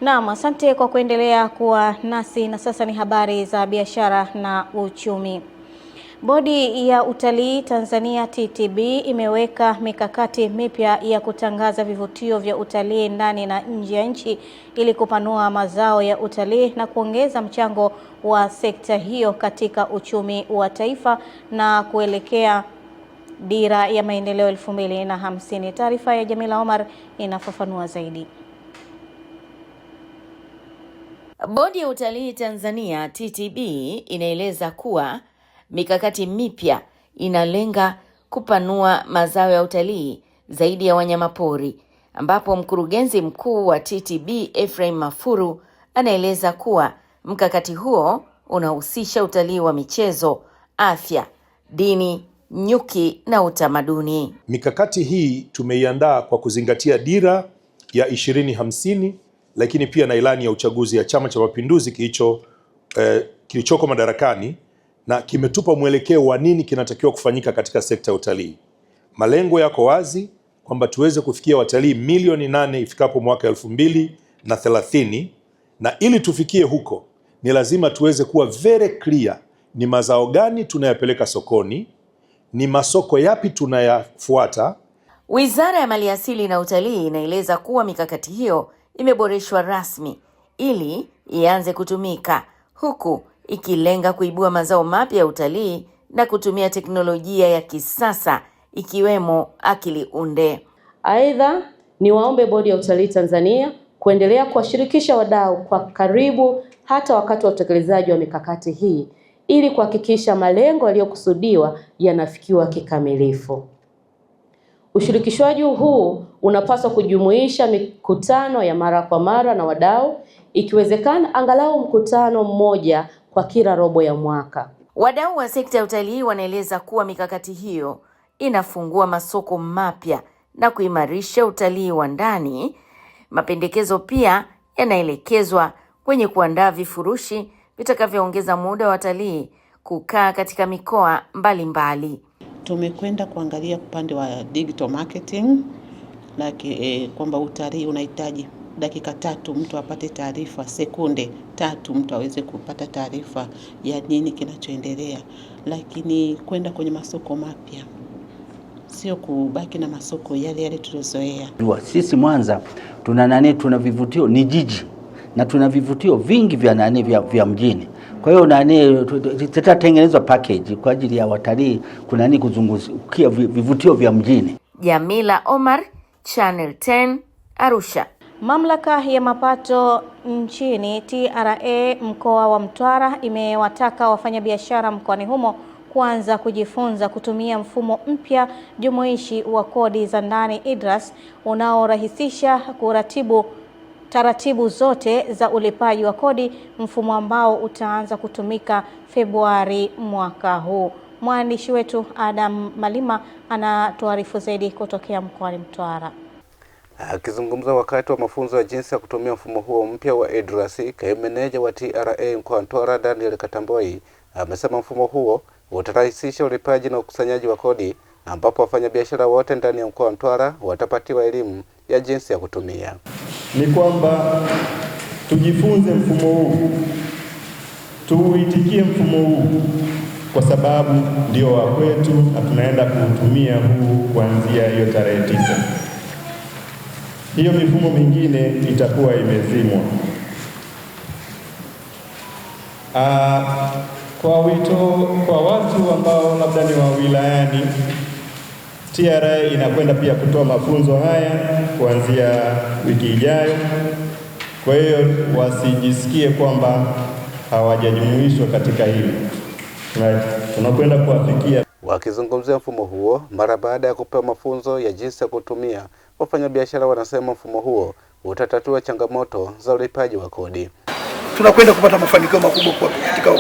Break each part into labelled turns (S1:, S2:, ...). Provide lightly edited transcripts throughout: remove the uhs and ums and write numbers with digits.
S1: Naam, asante kwa kuendelea kuwa nasi na sasa ni habari za biashara na uchumi. Bodi ya Utalii Tanzania TTB imeweka mikakati mipya ya kutangaza vivutio vya utalii ndani na nje ya nchi ili kupanua mazao ya utalii na kuongeza mchango wa sekta hiyo katika uchumi wa taifa na kuelekea dira ya maendeleo 2050. Taarifa ya Jamila Omar inafafanua zaidi.
S2: Bodi ya Utalii Tanzania TTB inaeleza kuwa mikakati mipya inalenga kupanua mazao ya utalii zaidi ya wanyamapori, ambapo mkurugenzi mkuu wa TTB Ephraim Mafuru anaeleza kuwa mkakati huo unahusisha utalii wa michezo, afya, dini, nyuki na utamaduni.
S3: Mikakati hii tumeiandaa kwa kuzingatia dira ya 2050 lakini pia na ilani ya uchaguzi ya Chama cha Mapinduzi kilichoko madarakani, na kimetupa mwelekeo wa nini kinatakiwa kufanyika katika sekta ya utalii. Malengo yako wazi kwamba tuweze kufikia watalii milioni 8 ifikapo mwaka 2030, na ili tufikie huko ni lazima tuweze kuwa very clear ni mazao gani tunayapeleka sokoni, ni masoko yapi tunayafuata.
S2: Wizara ya Maliasili na Utalii inaeleza kuwa mikakati hiyo imeboreshwa rasmi ili ianze kutumika, huku ikilenga kuibua mazao mapya ya utalii na kutumia teknolojia ya kisasa ikiwemo akili unde.
S4: Aidha, ni waombe Bodi ya Utalii Tanzania kuendelea kuwashirikisha wadau kwa karibu hata wakati wa utekelezaji wa mikakati hii ili kuhakikisha malengo yaliyokusudiwa yanafikiwa kikamilifu. Ushirikishwaji huu unapaswa kujumuisha mikutano ya mara kwa mara na wadau, ikiwezekana angalau mkutano mmoja kwa kila robo ya mwaka.
S2: Wadau wa sekta ya utalii wanaeleza kuwa mikakati hiyo inafungua masoko mapya na kuimarisha utalii wa ndani. Mapendekezo pia yanaelekezwa kwenye kuandaa vifurushi vitakavyoongeza muda wa watalii kukaa katika mikoa mbalimbali.
S5: Tumekwenda kuangalia upande wa digital marketing, kwamba utalii unahitaji dakika 3 mtu apate taarifa, sekunde 3 mtu aweze kupata taarifa ya nini kinachoendelea, lakini kwenda kwenye masoko mapya, sio kubaki na masoko yale yale tulizoea.
S6: Sisi Mwanza tuna vivutio, ni jiji na tuna vivutio vingi vya mjini. Kwa hiyo tutatengeneza package kwa ajili ya watalii kuzungukia vivutio vya mjini.
S2: Jamila Omar, Channel 10, Arusha.
S1: Mamlaka ya mapato nchini TRA mkoa wa Mtwara imewataka wafanyabiashara mkoani humo kuanza kujifunza kutumia mfumo mpya jumuishi wa kodi za ndani IDRAS unaorahisisha kuratibu taratibu zote za ulipaji wa kodi, mfumo ambao utaanza kutumika Februari mwaka huu. Mwandishi wetu Adam Malima anatuarifu zaidi kutokea mkoani Mtwara.
S7: Akizungumza wakati wa mafunzo ya jinsi ya kutumia mfumo huo mpya wa IDRAS, kaimu meneja wa TRA mkoa wa Mtwara Daniel Katamboi amesema mfumo huo utarahisisha ulipaji na ukusanyaji wa kodi, ambapo wafanyabiashara wote ndani ya mkoa wa Mtwara watapatiwa elimu ya jinsi ya kutumia.
S8: Ni kwamba tujifunze mfumo huu, tuuitikie mfumo huu kwa sababu ndio wa kwetu na tunaenda kuutumia huu kuanzia hiyo tarehe 9. Hiyo mifumo mingine itakuwa imezimwa. Kwa wito kwa watu ambao labda ni wa wilayani, TRA inakwenda pia kutoa mafunzo haya kuanzia wiki ijayo. Kwa hiyo wasijisikie kwamba hawajajumuishwa katika hili. Tunakwenda kuwafikia.
S7: Wakizungumzia mfumo huo mara baada ya kupewa mafunzo ya jinsi ya kutumia, wafanyabiashara wanasema mfumo huo utatatua changamoto za ulipaji wa kodi.
S9: Tunakwenda kupata mafanikio makubwa katika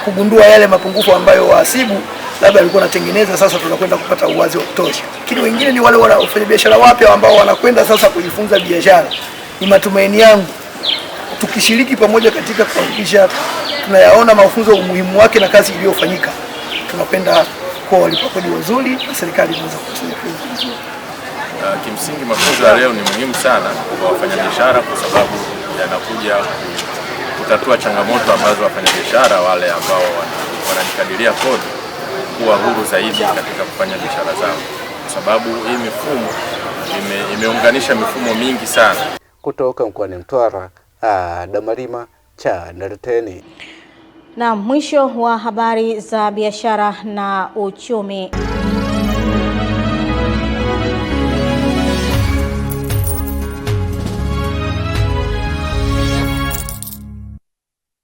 S9: kugundua yale mapungufu ambayo wahasibu labda walikuwa wanatengeneza. Sasa tunakwenda kupata uwazi wa kutosha. Lakini wengine ni wale wafanyabiashara wapya ambao wanakwenda sasa kujifunza biashara. Ni matumaini yangu tukishiriki pamoja katika kuhakikisha tunayaona mafunzo umuhimu wake na kazi iliyofanyika, tunapenda kwa walipa kodi wazuri na serikali inaweza kusimamia vizuri.
S10: Kimsingi mafunzo ya leo ni muhimu sana kwa wafanyabiashara kwa sababu yanakuja kutatua changamoto ambazo wafanyabiashara wale ambao wanajikadiria kodi kuwa huru zaidi katika kufanya biashara zao, kwa sababu hii mifumo imeunganisha mifumo mingi sana.
S7: Kutoka mkoani Mtwara, Damarima Channel 10.
S1: Na mwisho wa habari za biashara na uchumi.